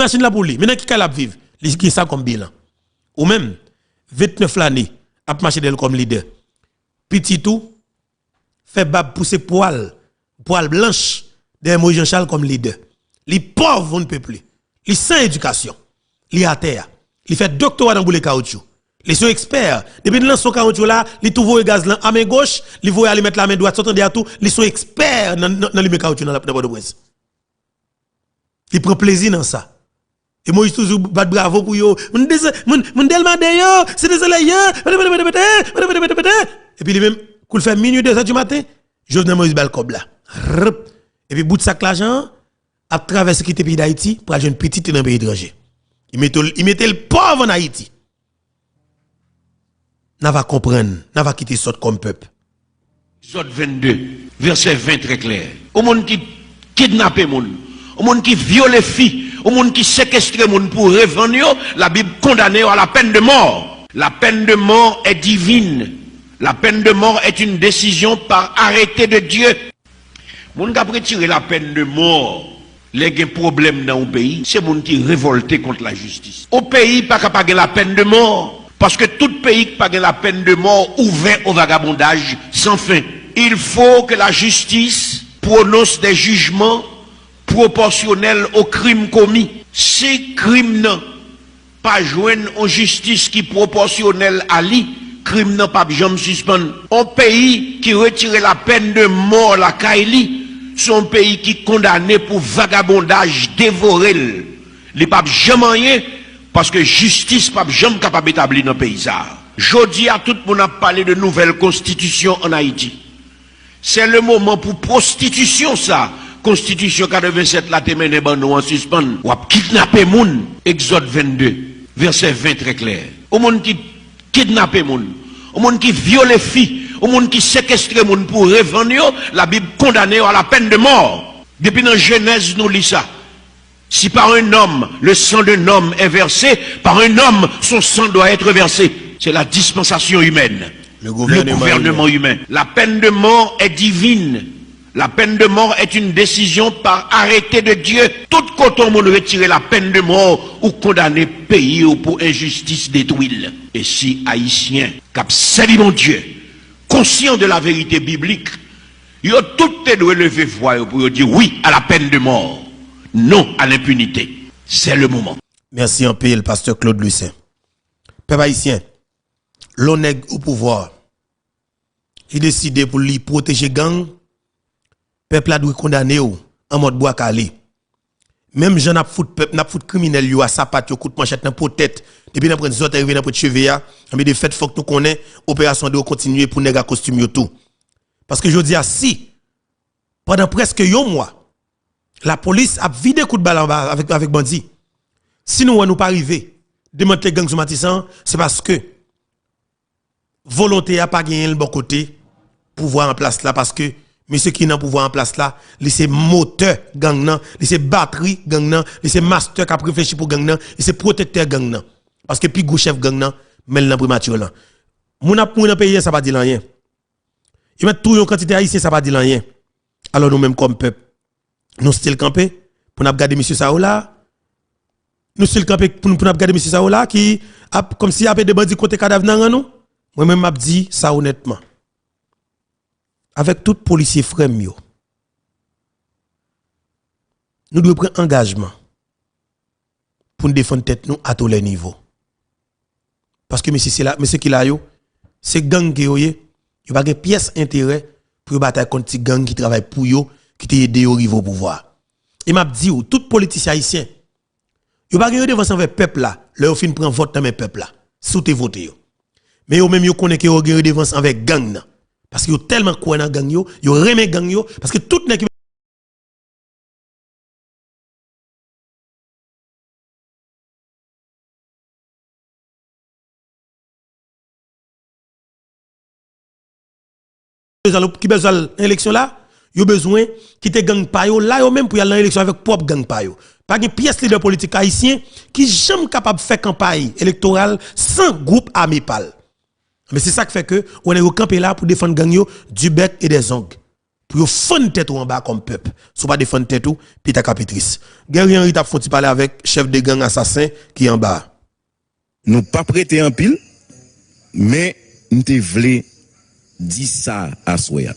machine là pour lui. Maintenant, qui a vivre? Qui ça comme bilan? Ou même, 29 l'année, a marché d'elle comme leader. Petit tout, fait bab pousser poil blanche de Moïse Jean-Charles comme leader. Les pauvres, on ne peut plus. Les sans éducation. Les à terre. Les fait doctorat dans boule caoutchouc. Les sont experts. Depuis que son caoutchouc là, les tout voient gaz là à main gauche, les voient aller mettre la main droite, s'entendre à tout, les sont experts dans les caoutchouc dans la Port-au-Prince. Ils prennent plaisir dans ça. Et moi, je toujours bat bravo pour yo. Mon delmade yo, c'est désolé yo. Et puis, même, qu'on fait minuit 2h du matin, je venais Moïse Balcob là. Et puis, bout de sac l'argent, à travers ce qui était pays d'Haïti, pour aller une petite dans le pays étranger. Il mettait le pauvre en Haïti. N'a va comprendre, n'a va quitter ça comme peuple. Exode 22, verset 20 très clair. Au monde qui kidnappe moun, au monde qui viole filles, au monde qui séquestre moun pour revendre, la Bible condamne à la peine de mort. La peine de mort est divine. La peine de mort est une décision par arrêté de Dieu. Moun qui a retiré la peine de mort, les problèmes dans le pays, c'est moun qui révolté contre la justice. Au pays, pas capable la peine de mort. Parce que tout pays qui pas la peine de mort ouvert au vagabondage sans fin. Il faut que la justice prononce des jugements proportionnels aux crimes commis. Si crime n'a pas joindre en justice qui proportionnelle à lui, crime n'a pas jamais suspendre. Un pays qui retire la peine de mort la Kaili, son pays qui condamné pour vagabondage dévoré. Les papes jamais rien. Parce que justice pas jamais capable d'établir dans le pays. Jodi à tout le monde a parlé de nouvelle constitution en Haïti. C'est le moment pour prostitution ça. Constitution 87 la te mène nous en suspens. Ou a kidnapper moun. Exode 22, verset 20 très clair. Au monde qui kidnappe moun, au monde qui viole filles, au monde qui séquestre moun pour revendre, la Bible condamne à la peine de mort. Depuis dans Genèse nous lit ça. Si par un homme, le sang d'un homme est versé, par un homme, son sang doit être versé. C'est la dispensation humaine. Le gouvernement humain. La peine de mort est divine. La peine de mort est une décision par arrêté de Dieu. Tout coton on retirer la peine de mort ou condamner pays ou pour injustice détruire. Et si haïtien, cap salut mon Dieu, conscient de la vérité biblique, ils ont tout levé voix pour dire oui à la peine de mort. Non à l'impunité. C'est le moment. Merci en pile, pasteur Claude Lucin. Peuple haïtien, l'honneur au pouvoir, il décide pour lui protéger gang, peuple a dû condamner en mode bois calé. Même gens n'a fout peuple, n'a fout criminel yo à sapat yo coup de manchette dans tête, depuis n'a prendre zot arrivé dans pour cheveux mais de fait faut que nous connaît opération de continuer pour nèg costume yo tout. Parce que je dis si pendant presque un mois la police a vidé coup de balle avec bandit. Si nous ne pas arriver, démanteler gang sur Matissan, c'est parce que volonté a pas gagné le bon côté pouvoir en place là parce que monsieur qui n'a pouvoir en place là, c'est moteur gang nan, c'est batterie gang nan, c'est master qui a réfléchi pour gang nan, c'est protecteur gang nan. Parce que puis gros chef gang nan, mais nan primature là. Moun pays ça pas dire rien. Il met tout yon quantité haïtien ça pas dire rien. Alors nous même comme peuple nous still camper pour nous garder monsieur Saoula. Nous still camper pour nous garder monsieur Saoula qui a comme si avait des bandits côté cadavre dans nous. Moi même m'a dit ça honnêtement. Avec tout policier frère yo. Nous devons prendre engagement pour nous défendre tête nous à tous les niveaux. Parce que monsieur c'est là, monsieur qui là yo, c'est gang qui yo yé, il pas de pièce intérêt pour bataille contre gang qui travaille pour yo. Qui te aidé au niveau pouvoir. Et m'a dit tout politicien haïtien, yo pas gagner devant envers peuple là, leur fin prend vote dans mes peuple là, sous te voter yo. Mais yo même yo connaît que yo gagner devant avec gang là. Parce que yo tellement quoi dans gang yo remet gang yo parce que tout nèg qui besoin l'élection là yo besoin quitter gang pa yo là yo même pour y aller dans l'élection avec propre gang pa yo pas une pièce leader politique haïtien qui jamais capable faire campagne électorale sans groupe armé pal mais c'est ça qui fait que on est au campé là pour défendre gang yo du bec et des ongles pour fendre tête en bas comme peuple. Si pas défendre tête ou, puis ta capitrice. Guerrier Henri t'a font parler avec chef de gang assassin qui est en bas. Nous pas prêter en pile, mais nous te voulons dire ça à Soya.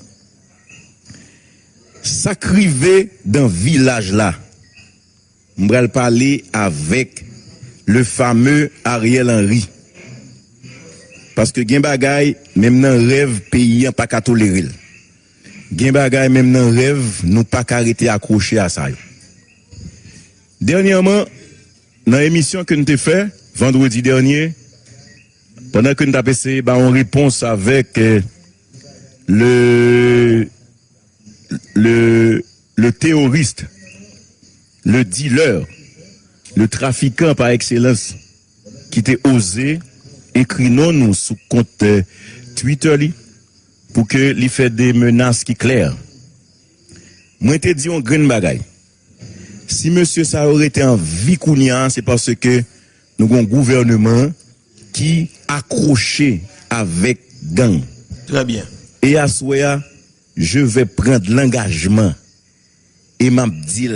Ça crivé dans village là. On va parler avec le fameux Ariel Henry. Parce que gen bagay même dans rêve pays pas qu'à tolérer. Gen bagay même dans rêve nous pas arrêter accrocher à ça. Dernièrement dans l'émission que nous t'ai fait vendredi dernier pendant que nous avons essayé en réponse avec le terroriste, le dealer, le trafiquant par excellence qui était osé écrire nous sous compte Twitter li, pour que lui fait des menaces qui claires. Moi te dit un grand bagay. Si monsieur ça aurait été en vie kounia, c'est parce que nous avons un gouvernement qui accroché avec gang. Très bien. Et à Soya, je vais prendre l'engagement et m'a dit,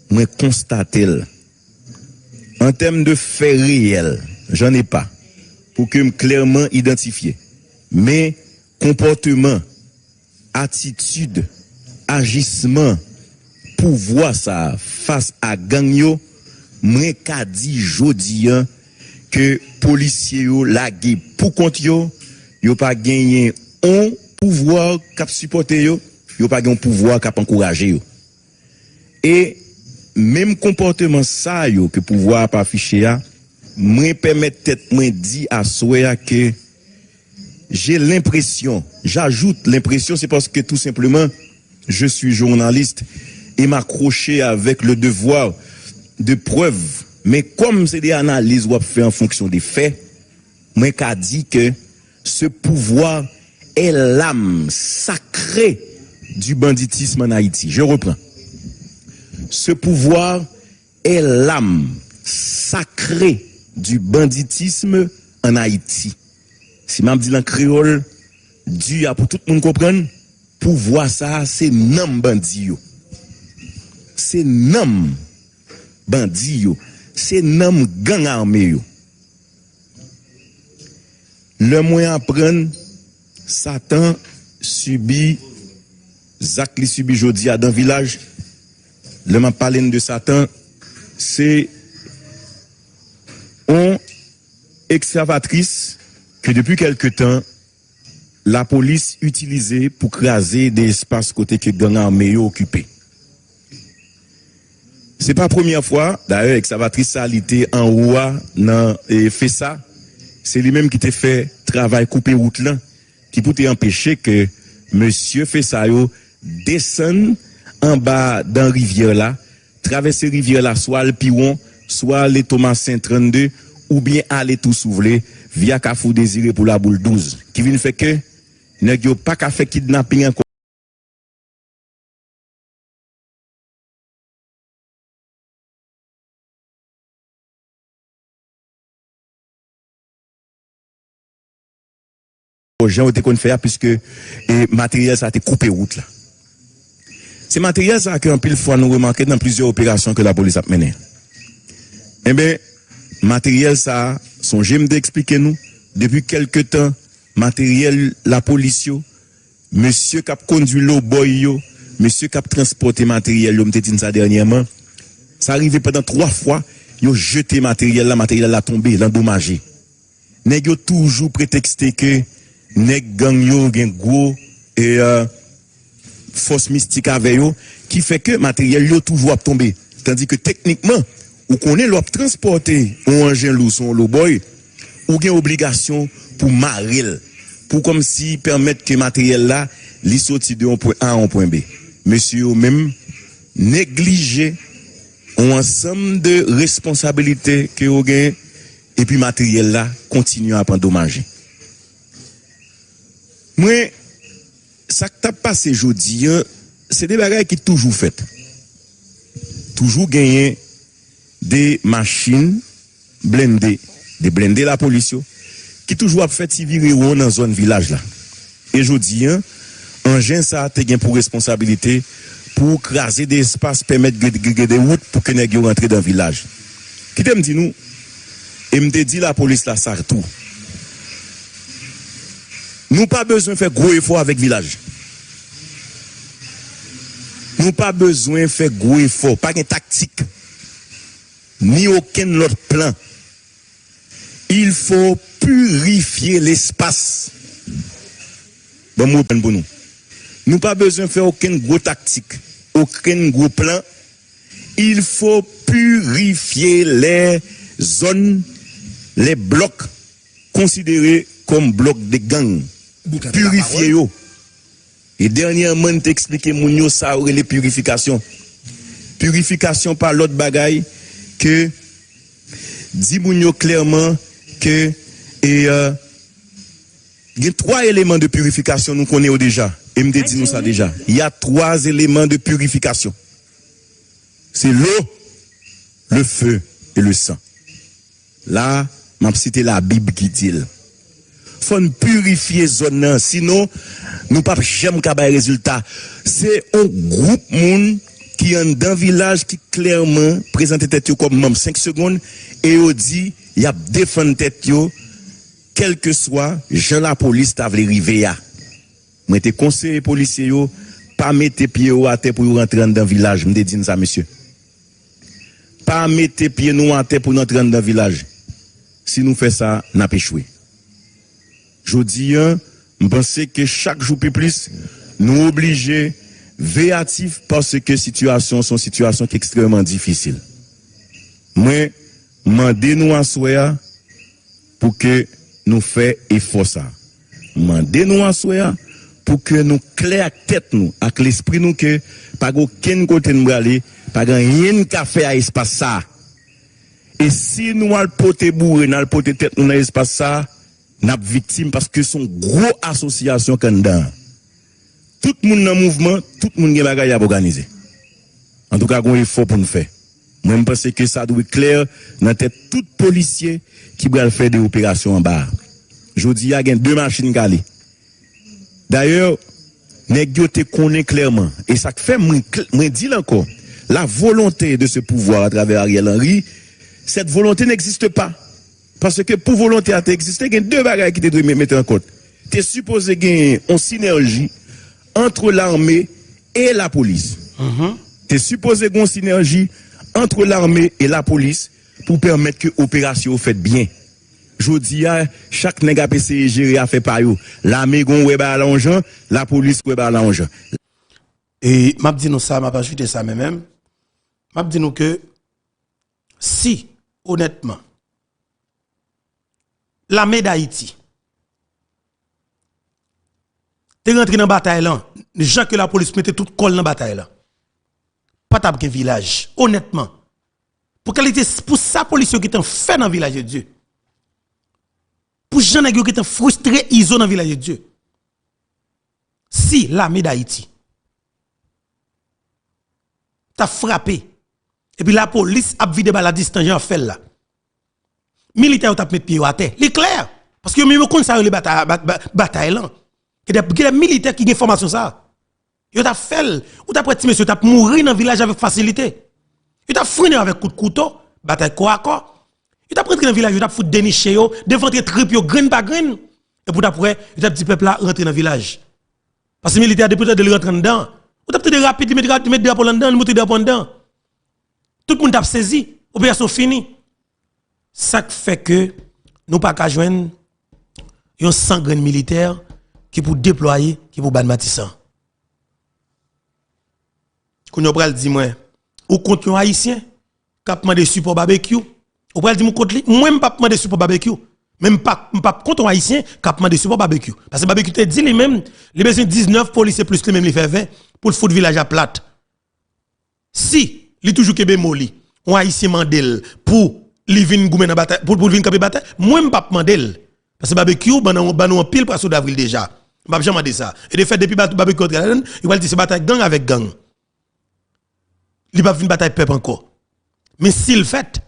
moi constater en termes de faits réels, j'en ai pas pour que me clairement identifier. Mais comportement, attitude, agissement, pouvoir ça face à gang yo, moi ka di jodi que policiers yo lagué pour compte yo pas gagné un pouvoir cap supporter yo pas gagné un pouvoir cap encourager yo. Et même comportement ça yo que pouvoir pas afficher a, moi permettre tête moi dit à Soya que j'ai l'impression, j'ajoute l'impression, c'est parce que tout simplement je suis journaliste et m'accrocher avec le devoir de preuve. Mais comme c'est des analyses ou fait en fonction des faits, moi qu'a dit que ce pouvoir est l'âme sacrée du banditisme en Haïti. Je reprends. Ce pouvoir est l'âme sacrée du banditisme en Haïti. Si m'a dit en créole, Dieu a pour tout le monde comprendre, pouvoir ça c'est nom bandi yo. C'est nom bandi yo. C'est nom gang armé yo. Le moyen apprendre Satan subit Zach li subi jodi à dans village. Le m'a parlé de Satan, c'est une excavatrice que depuis quelque temps la police utilisait pour craser des espaces côté que gang armé occupé. C'est pas la première fois, d'ailleurs excavatrice ça était en haut nan et fait ça, c'est lui-même qui t'a fait travail couper route là qui pour empêcher que monsieur fait ça yo descend en bas dans rivière là, traverser rivière là soit le Piron, soit les Thomasin 32 ou bien aller tout s'ouvrir via Kafou Désiré pour la boule 12 qui vient fait que nèg yo pas ka fait kidnapping encore. Aux gens ont été qu'on fait puisque matériel ça a été coupé route là. C'est matériel ça que en pile fois nous remarqué dans plusieurs opérations que la police a menées. Eh bien matériel ça son j'aime d'expliquer nous depuis quelque temps matériel la police yo monsieur qui a conduit l'eau boy yo monsieur qui a transporté matériel yo m'te dit ça dernièrement ça arrivé pendant 3 fois yo jeté matériel la tombé l'endommagé nèg yo toujours prétexté que nèg gang yo gen gros et force mystique avec yo qui fait que matériel yo toujours tombé tandis que techniquement ou connaît l'op transporter un engin lourd son low boy ou gen obligation pour marrer pour comme si permettre que matériel là li sorti de un point A à un point B monsieur même négliger un ensemble de responsabilités que vous gain et puis matériel là continue à endommager. Moi ça qui t'a passé aujourd'hui c'est des bagages qui toujours fait toujours gagner des machines blindées des blindés la police qui toujours a fait virer dans zone village là et aujourd'hui engin ça te gen pour responsabilité pour craser des espaces, permettre des routes pour que nèg yo rentre dans le village. Qui te me dit nous et me dit la police là ça tout. Nous pas besoin de faire gros effort avec village. Nous pas besoin de faire gros effort, pas de tactique, ni aucun autre plan. Il faut purifier l'espace. Bon mot pour nous. Nous pas besoin de faire aucun gros tactique, aucun gros plan. Il faut purifier les zones, les blocs considérés comme blocs de gang. Purifier yo. Et dernièrement, t'expliquer moun yo ça aurait les purifications. Purification par l'autre bagaille que dit moun yo clairement que il y a 3 éléments de purification nous connaissons déjà. Et me dit nous ça déjà. Il y a 3 éléments de purification. C'est l'eau, le feu et le sang. Là, m'a cité la Bible qui dit faut purifier zone, sinon nous pas jamais capable résultat. C'est un groupe monde qui est dans village qui clairement présente tête comme même 5 secondes et on dit il y a défendre tête yo quel que soit Jean la police t'a vle river ya. Moi te conseiller policier yo pas mettre pied à terre pour rentrer dans village, me dit ça monsieur. Pas mettre pied nous à terre pour rentrer dans village. Si nous fait ça, n'a pas échoué. Je dis, je pense que chaque jour plus, nous obligés, véatifs, parce que situations sont situations extrêmement difficiles. Moi, mandez-nous à souhait pour que nous fassions effort ça. Mandez-nous à souhait pour que nous clair tête nous, avec l'esprit nous que, pas aucun côté nous aller, pas rien qu'à faire à espace ça. Et si nous allons porter bourre, nous allons porter tête nous dans l'espace ça, n'a victime parce que son gros association candidat. Tout le monde dans le mouvement, tout le monde qui est organisé. En tout cas, il faut pour nous faire. Moi, je pense que ça doit être clair dans la tête tout policier qui va faire des opérations en bas. Je dis, il y a 2 machines galées. D'ailleurs, nous te connaît clairement. Et ça fait, moi, dis encore, la volonté de ce pouvoir à travers Ariel Henry, cette volonté n'existe pas. Parce que pour volonté à exister, il y a 2 bagages qui te doivent mettre en compte. Tu es supposé gagner une synergie entre l'armée et la police. Tu es supposé gagner une synergie entre l'armée et la police pour permettre que l'opération soit faite bien. Je dis, chaque nègre PC géré a fait par eux. L'armée gon web à l'argent, la police web à l'argent. Et m'a dit nous ça, m'a pas ajouté ça même. M'a dit nous que si honnêtement l'armée d'Haïti t'es rentré dans la bataille là, gens que la police mettait tout col dans la bataille là. Pas t'as qu'un village, honnêtement. Pour qualité pour ça police qui t'en fait dans le village de Dieu. Pour gens qui t'en frustré iso dans le village de Dieu. Si l'armée d'Haïti t'a frappé et puis la police a vidé la distance en fait là. Militaire t'a mis pied à terre. C'est clair parce que même quand ça les bataille là. Il y a des militaires qui ont information ça. Yo t'a fait ou t'a prêté monsieur t'a mourir dans le village avec facilité. Yo t'a freiné avec coup de couteau, bataille corps à corps. Yo t'a prêté dans le village, yo t'a foutu dénicher yo, devant trip yo grain par grain et pour après, yo t'a dit peuple là rentrer dans le village. Parce que les militaires depuis de rentrer dedans, ou t'a peut-être rapide mettre drapeau là-dedans, monter drapeau dedans. Tout le monde t'a saisi, opération finie. Ça fait que nous pas qu'à joindre un 100 grains militaire qui pour déployer, qui pour ban Matissan. Quand on pral dit moi, ou contre un haïtien qui a demandé support barbecue, ou pral dit moi contre lui, moi même pas demandé support barbecue. Même pas contre un haïtien qui a demandé support barbecue. Parce que barbecue te dit lui-même, les besoin 19 policiers plus lui même les fait 20 pour le foutre village à plate. Si, li toujours kebe moli, un haïtien mandel pour li vinn goumen dans bataille pour vinn camper bataille, moi même pas mandel. Parce que barbecue ban en pile pour d'avril déjà. M'a jamais demandé ça. Et de fait depuis barbecue il va dire c'est bataille gang avec gang. Il va venir bataille peuple encore. Mais s'il fait,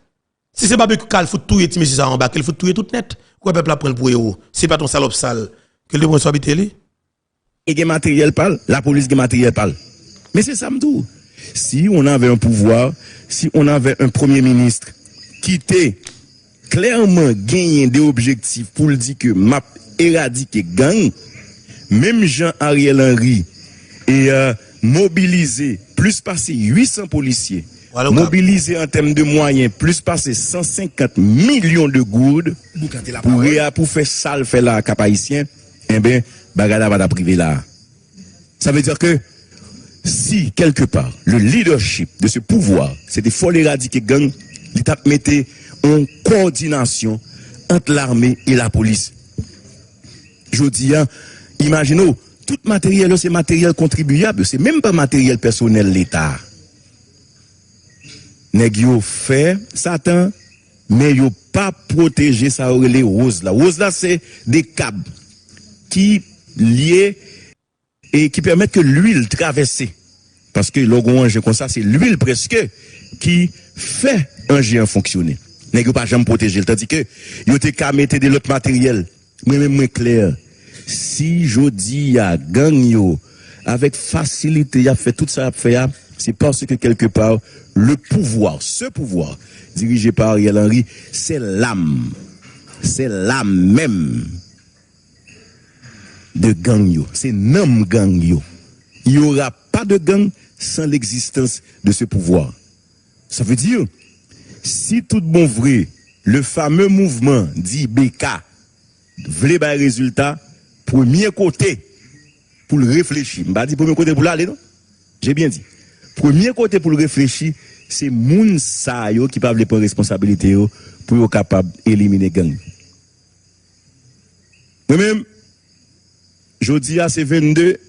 si c'est barbecue il faut tout yé monsieur ça en bas, il faut tout yé tout net. Quoi peuple la prendre pour héros. C'est pas ton salope sale que le bon soit habité lui. et matériel parle, la police qui matériel parle. Mais c'est ça m'dou. Si on avait un pouvoir, si on avait un premier ministre qui était clairement gagné des objectifs pour le dire que m'a éradiquer gang, même Jean-Ariel Henry et mobilisé plus passer 800 policiers, voilà, mobilisé en termes de moyens plus passer 150 millions de gourdes pour faire ça le faire là cap haïtien, eh ben bagada va privé là. Ça veut dire que si quelque part le leadership de ce pouvoir c'était faut éradiquer gang, l'État mettait en coordination entre l'armée et la police. Je dis, imaginez, tout matériel, c'est matériel contribuable, c'est même pas matériel personnel l'État. Nèg yo fait Satan, mais yo pas protéger ça les roses là. Roses là c'est des câbles qui liés et qui permettent que l'huile traverse. Parce que logon ange comme ça, c'est l'huile presque qui fait un géant fonctionner. Nèg yo pas jamais protéger, tandis que yo te ka mettre de l'autre matériel. Mais même moins clair. Si jodi a gang yo avec facilité y a fait tout ça a fait, c'est parce que quelque part le pouvoir, ce pouvoir dirigé par Ariel Henry, c'est l'âme même de gang yo, c'est nom gang yo. Il y aura pas de gang sans l'existence de ce pouvoir. Ça veut dire si tout bon vrai, le fameux mouvement dit BK vle ba résultat, premier côté pour le réfléchir. M'a dit premier côté pour l'aller non? J'ai bien dit. Premier côté pour le réfléchir, c'est moun sa yo qui pa vle prendre responsabilité yo pour yo capable éliminer gang. Moi même jodi a c'est 22